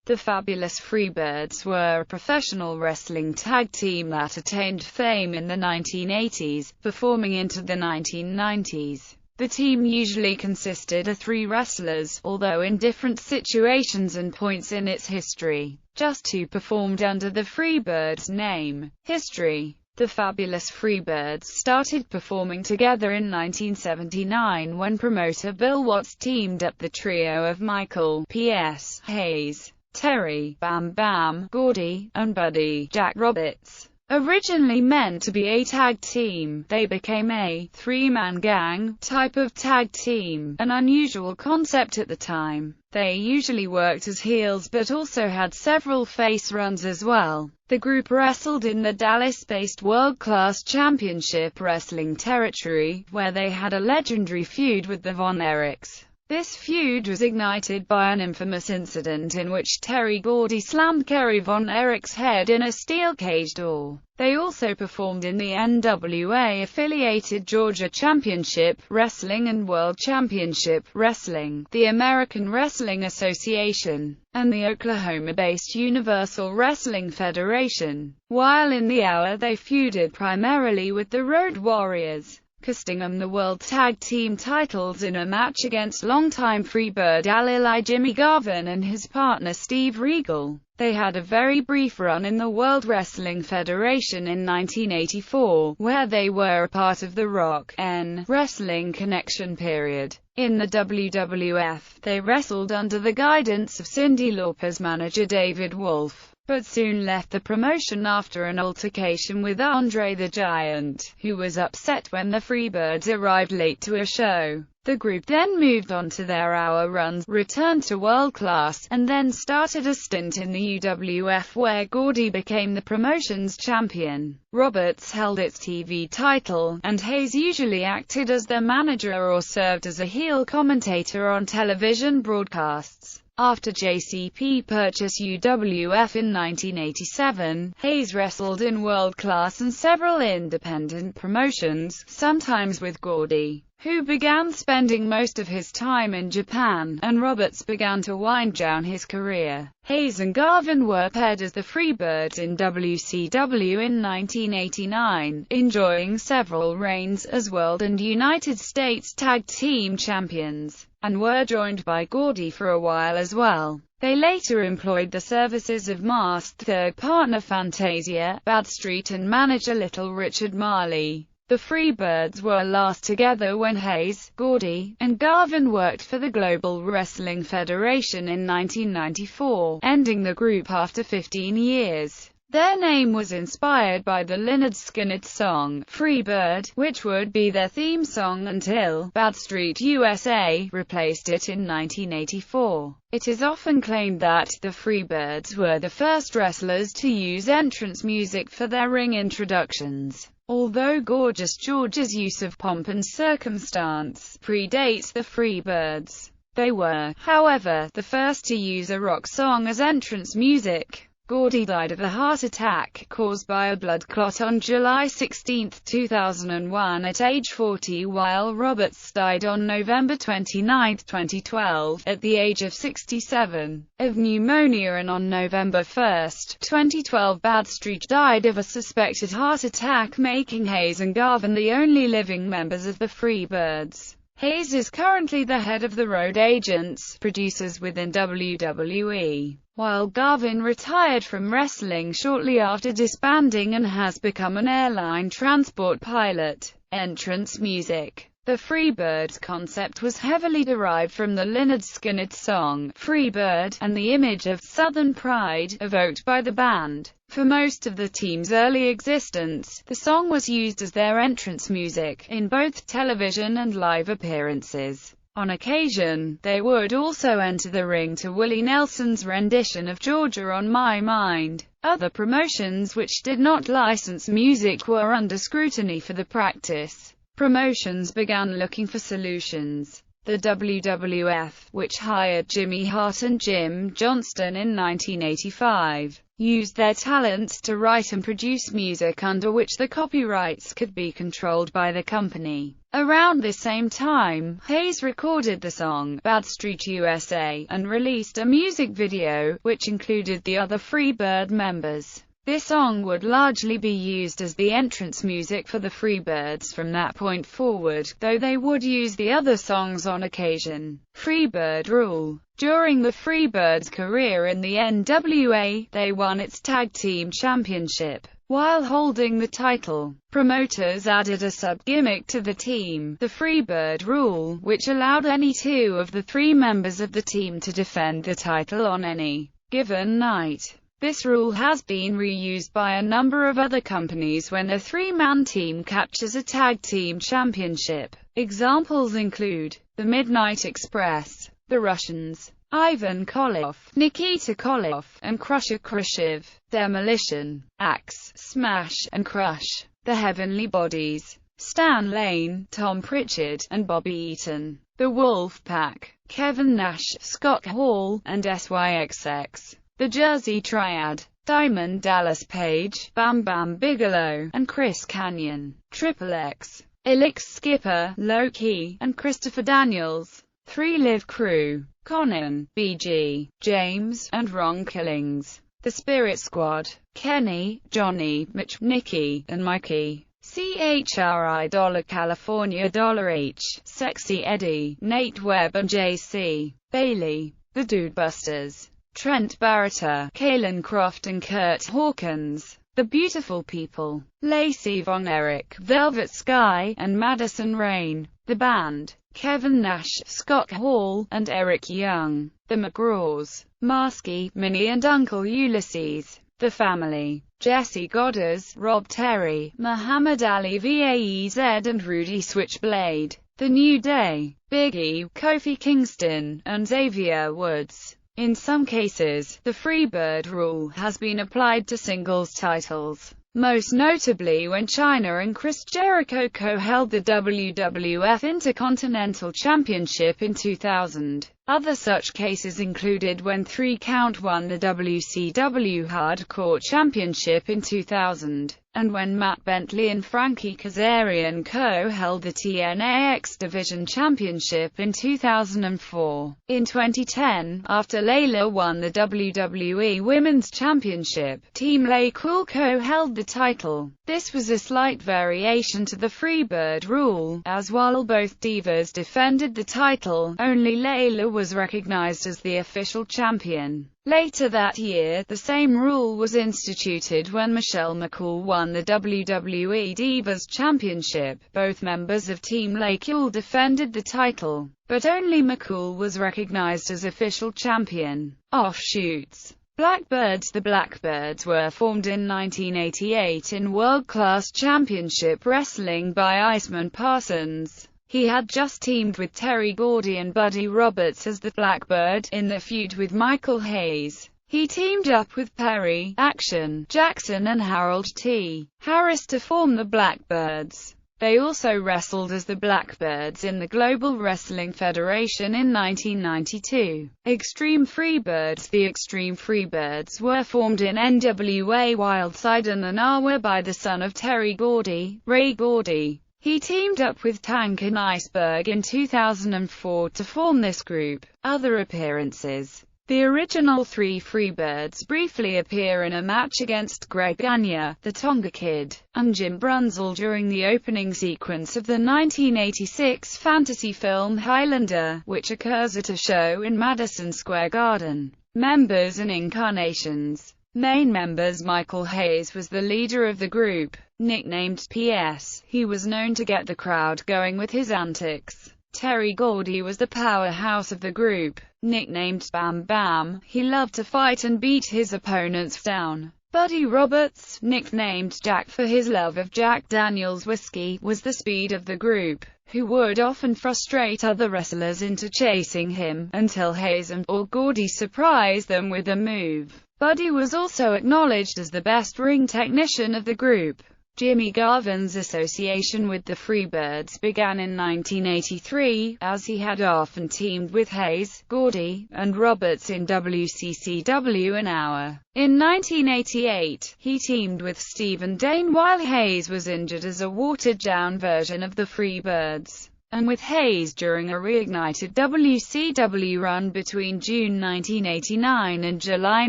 The Fabulous Freebirds were a professional wrestling tag team that attained fame in the 1980s, performing into the 1990s. The team usually consisted of 3 wrestlers, although in different situations and points in its history, just 2 performed under the Freebirds name. History. The Fabulous Freebirds started performing together in 1979 when promoter Bill Watts teamed up the trio of Michael P.S. Hayes, Terry Bam Bam Gordy, and Buddy Jack Roberts. Originally meant to be a tag team, they became a 3-man gang type of tag team, an unusual concept at the time. They usually worked as heels but also had several face runs as well. The group wrestled in the Dallas-based World Class Championship Wrestling territory, where they had a legendary feud with the Von Erichs. This feud was ignited by an infamous incident in which Terry Gordy slammed Kerry Von Erich's head in a steel cage door. They also performed in the NWA-affiliated Georgia Championship Wrestling and World Championship Wrestling, the American Wrestling Association, and the Oklahoma-based Universal Wrestling Federation. While in the hour they feuded primarily with the Road Warriors, costing them the World Tag Team titles in a match against longtime Freebird ally Jimmy Garvin and his partner Steve Regal. They had a very brief run in the World Wrestling Federation in 1984, where they were a part of the Rock N' Wrestling Connection period. In the WWF, they wrestled under the guidance of Cyndi Lauper's manager David Wolf, but soon left the promotion after an altercation with Andre the Giant, who was upset when the Freebirds arrived late to a show. The group then moved on to their hour runs, returned to World Class, and then started a stint in the UWF where Gordy became the promotion's champion. Roberts held its TV title, and Hayes usually acted as their manager or served as a heel commentator on television broadcasts. After JCP purchased UWF in 1987, Hayes wrestled in World Class and several independent promotions, sometimes with Gordy, who began spending most of his time in Japan, and Roberts began to wind down his career. Hayes and Garvin were paired as the Freebirds in WCW in 1989, enjoying several reigns as World and United States Tag Team Champions, and were joined by Gordy for a while as well. They later employed the services of masked third partner Fantasia, Bad Street and manager Little Richard Marley. The Freebirds were last together when Hayes, Gordy, and Garvin worked for the Global Wrestling Federation in 1994, ending the group after 15 years. Their name was inspired by the Lynyrd Skynyrd song, Freebird, which would be their theme song until Bad Street USA replaced it in 1984. It is often claimed that the Freebirds were the first wrestlers to use entrance music for their ring introductions. Although Gorgeous George's use of Pomp and Circumstance predates the Freebirds, they were, however, the first to use a rock song as entrance music. Gordy died of a heart attack caused by a blood clot on July 16, 2001 at age 40, while Roberts died on November 29, 2012, at the age of 67, of pneumonia, and on November 1, 2012 Bad Street died of a suspected heart attack, making Hayes and Garvin the only living members of the Freebirds. Hayes is currently the head of the Road Agents, producers within WWE, while Garvin retired from wrestling shortly after disbanding and has become an airline transport pilot. Entrance music. The Freebirds concept was heavily derived from the Lynyrd Skynyrd song, Freebird, and the image of Southern pride, evoked by the band. For most of the team's early existence, the song was used as their entrance music, in both television and live appearances. On occasion, they would also enter the ring to Willie Nelson's rendition of Georgia on My Mind. Other promotions which did not license music were under scrutiny for the practice. Promotions began looking for solutions. The WWF, which hired Jimmy Hart and Jim Johnston in 1985, used their talents to write and produce music under which the copyrights could be controlled by the company. Around this same time, Hayes recorded the song Bad Street USA and released a music video, which included the other Freebird members. This song would largely be used as the entrance music for the Freebirds from that point forward, though they would use the other songs on occasion. Freebird Rule. During the Freebirds' career in the NWA, they won its tag team championship. While holding the title, promoters added a sub-gimmick to the team, the Freebird Rule, which allowed any two of the three members of the team to defend the title on any given night. This rule has been reused by a number of other companies when a three-man team captures a tag team championship. Examples include the Midnight Express, the Russians, Ivan Koloff, Nikita Koloff, and Crusher Khrushchev, Demolition, Axe, Smash, and Crush, the Heavenly Bodies, Stan Lane, Tom Pritchard, and Bobby Eaton, the Wolfpack, Kevin Nash, Scott Hall, and SYXX, the Jersey Triad, Diamond Dallas Page, Bam Bam Bigelow, and Chris Kanyon, Triple X, Elix Skipper, Low-Key, and Christopher Daniels, 3-Live Crew, Conan, BG, James, and Ron Killings, the Spirit Squad, Kenny, Johnny, Mitch, Nicky, and Mikey, CHRI California H, Sexy Eddie, Nate Webb and JC, Bailey, the Dudebusters, Trent Barretta, Kalen Croft and Kurt Hawkins, The Beautiful People, Lacey Von Erich, Velvet Sky, and Madison Rain, The Band, Kevin Nash, Scott Hall, and Eric Young, The McGraws, Marsky, Minnie and Uncle Ulysses, The Family, Jesse Goddard, Rob Terry, Muhammad Ali Vaez and Rudy Switchblade, The New Day, Big E, Kofi Kingston, and Xavier Woods. In some cases, the Freebird Rule has been applied to singles titles, most notably when Chyna and Chris Jericho co-held the WWF Intercontinental Championship in 2000. Other such cases included when 3 Count won the WCW Hardcore Championship in 2000, and when Matt Bentley and Frankie Kazarian co-held the TNA X Division Championship in 2004. In 2010, after Layla won the WWE Women's Championship, Team Lay Cool co-held the title. This was a slight variation to the Freebird Rule, as while both divas defended the title, only Layla was recognized as the official champion. Later that year, the same rule was instituted when Michelle McCool won the WWE Divas Championship. Both members of Team LaCool defended the title, but only McCool was recognized as official champion. Offshoots. Blackbirds. The Blackbirds were formed in 1988 in World Class Championship Wrestling by Iceman Parsons. He had just teamed with Terry Gordy and Buddy Roberts as the Blackbird in the feud with Michael Hayes. He teamed up with Perry, Action Jackson and Harold T. Harris to form the Blackbirds. They also wrestled as the Blackbirds in the Global Wrestling Federation in 1992. Extreme Freebirds. The Extreme Freebirds were formed in NWA Wildside and Anawa by the son of Terry Gordy, Ray Gordy. He teamed up with Tank and Iceberg in 2004 to form this group. Other appearances. The original 3 Freebirds briefly appear in a match against Greg Gagne, the Tonga Kid, and Jim Brunzell during the opening sequence of the 1986 fantasy film Highlander, which occurs at a show in Madison Square Garden. Members and incarnations. Main members. Michael Hayes was the leader of the group. Nicknamed PS, he was known to get the crowd going with his antics. Terry Gordy was the powerhouse of the group. Nicknamed Bam Bam, he loved to fight and beat his opponents down. Buddy Roberts, nicknamed Jack for his love of Jack Daniel's whiskey, was the speed of the group, who would often frustrate other wrestlers into chasing him, until Hayes or Gordy surprised them with a move. Buddy was also acknowledged as the best ring technician of the group. Jimmy Garvin's association with the Freebirds began in 1983, as he had often teamed with Hayes, Gordy, and Roberts in WCCW An Hour. In 1988, he teamed with Stephen Dane while Hayes was injured as a watered-down version of the Freebirds, and with Hayes during a reignited WCW run between June 1989 and July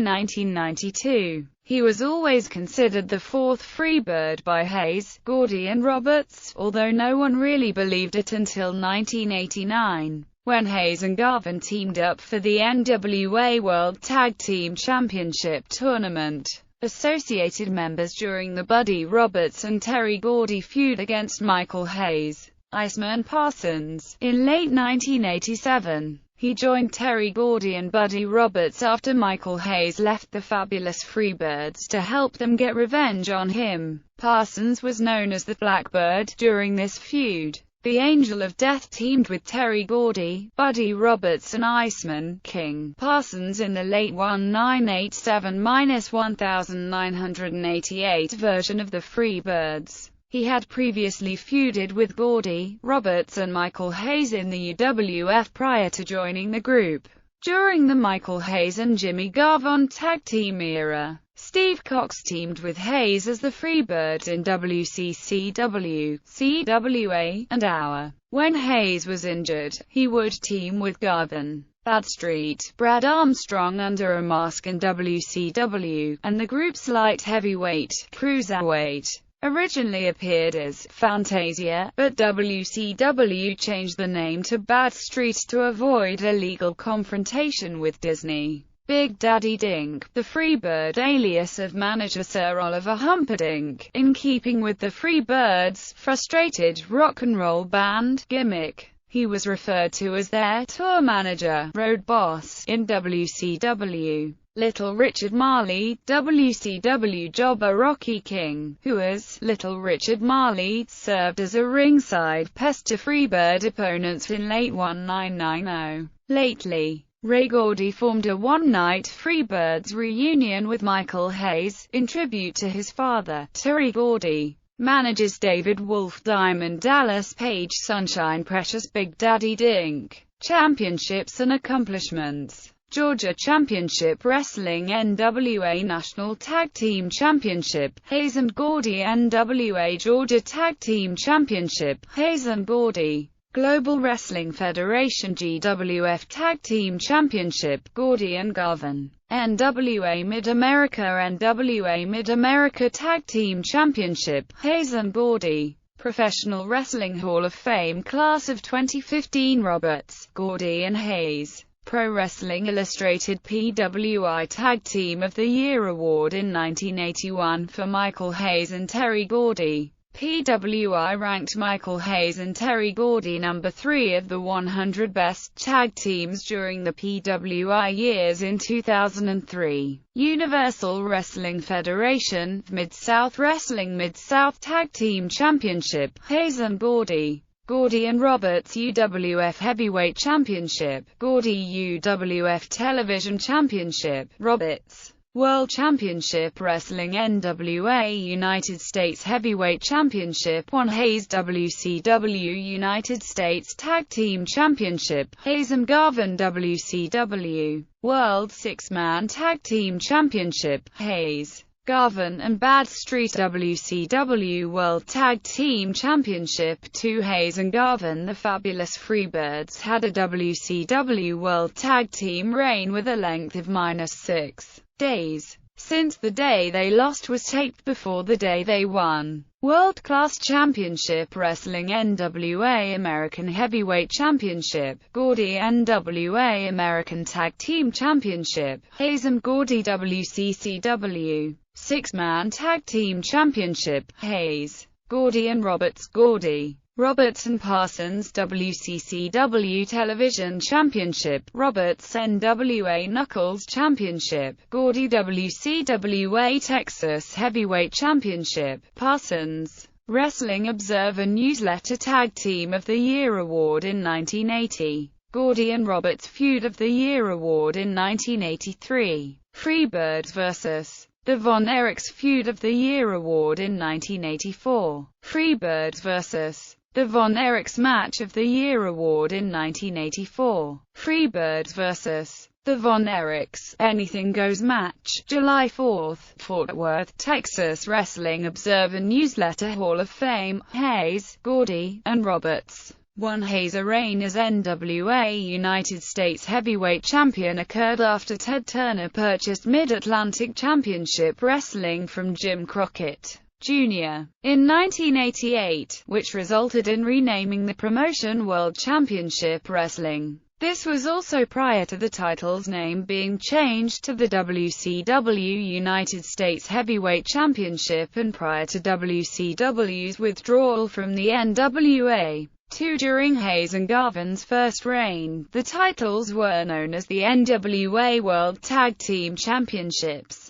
1992. He was always considered the fourth Freebird by Hayes, Gordy and Roberts, although no one really believed it until 1989, when Hayes and Garvin teamed up for the NWA World Tag Team Championship Tournament. Associated members during the Buddy Roberts and Terry Gordy feud against Michael Hayes, Iceman Parsons. In late 1987, he joined Terry Gordy and Buddy Roberts after Michael Hayes left the Fabulous Freebirds to help them get revenge on him. Parsons was known as the Blackbird during this feud. The Angel of Death teamed with Terry Gordy, Buddy Roberts and Iceman King Parsons in the late 1987-1988 version of the Freebirds. He had previously feuded with Gordy, Roberts and Michael Hayes in the UWF prior to joining the group. During the Michael Hayes and Jimmy Garvin tag team era, Steve Cox teamed with Hayes as the Freebirds in WCCW, CWA, and Hour. When Hayes was injured, he would team with Garvin, Badstreet, Brad Armstrong under a mask in WCW, and the group's light heavyweight, cruiserweight. Originally appeared as Fantasia, but WCW changed the name to Badstreet to avoid a legal confrontation with Disney. Big Daddy Dink, the Freebird alias of manager Sir Oliver Humperdinck, in keeping with the Freebirds' frustrated rock and roll band gimmick. He was referred to as their tour manager, road boss, in WCW. Little Richard Marley, WCW jobber Rocky King, who as Little Richard Marley served as a ringside pest to Freebird opponents in late 1990. Lately, Ray Gordy formed a one-night Freebirds reunion with Michael Hayes, in tribute to his father. Terry Gordy manages David Wolf, Diamond Dallas Page, Sunshine Precious, Big Daddy Dink. Championships and accomplishments: Georgia Championship Wrestling, NWA National Tag Team Championship, Hayes and Gordy, NWA Georgia Tag Team Championship, Hayes and Gordy. Global Wrestling Federation GWF Tag Team Championship, Gordy and Garvin. NWA Mid-America, NWA Mid-America Tag Team Championship, Hayes and Gordy. Professional Wrestling Hall of Fame Class of 2015 Roberts, Gordy and Hayes. Pro Wrestling Illustrated PWI Tag Team of the Year Award in 1981 for Michael Hayes and Terry Gordy. PWI ranked Michael Hayes and Terry Gordy number 3 of the 100 best tag teams during the PWI years in 2003. Universal Wrestling Federation, Mid-South Wrestling Mid-South Tag Team Championship, Hayes and Gordy. Gordy and Roberts UWF Heavyweight Championship, Gordy UWF Television Championship, Roberts World Championship Wrestling, NWA United States Heavyweight Championship 1, Hayes WCW United States Tag Team Championship, Hayes and Garvin WCW World Six-Man Tag Team Championship, Hayes, Garvin and Badstreet WCW World Tag Team Championship 2, Hayes and Garvin. The Fabulous Freebirds had a WCW World Tag Team reign with a length of -6 days, since the day they lost was taped before the day they won. World Class Championship Wrestling, NWA American Heavyweight Championship, Gordy NWA American Tag Team Championship, Hayes and Gordy WCCW Six-Man Tag Team Championship, Hayes, Gordy and Roberts. Gordy, Roberts and Parsons WCCW Television Championship, Roberts NWA Knuckles Championship, Gordy WCWA Texas Heavyweight Championship, Parsons Wrestling Observer Newsletter Tag Team of the Year Award in 1980, Gordy and Roberts Feud of the Year Award in 1983. Freebirds vs. the Von Erichs Feud of the Year award in 1984. Freebirds vs. the Von Erichs Match of the Year award in 1984. Freebirds vs. the Von Erichs Anything Goes match, July 4, Fort Worth, Texas. Wrestling Observer Newsletter Hall of Fame, Hayes, Gordy, and Roberts. 1. Hayes' reign as NWA United States Heavyweight Champion occurred after Ted Turner purchased Mid-Atlantic Championship Wrestling from Jim Crockett, Jr. in 1988, which resulted in renaming the promotion World Championship Wrestling. This was also prior to the title's name being changed to the WCW United States Heavyweight Championship and prior to WCW's withdrawal from the NWA. 2. During Hayes and Garvin's first reign, the titles were known as the NWA World Tag Team Championships.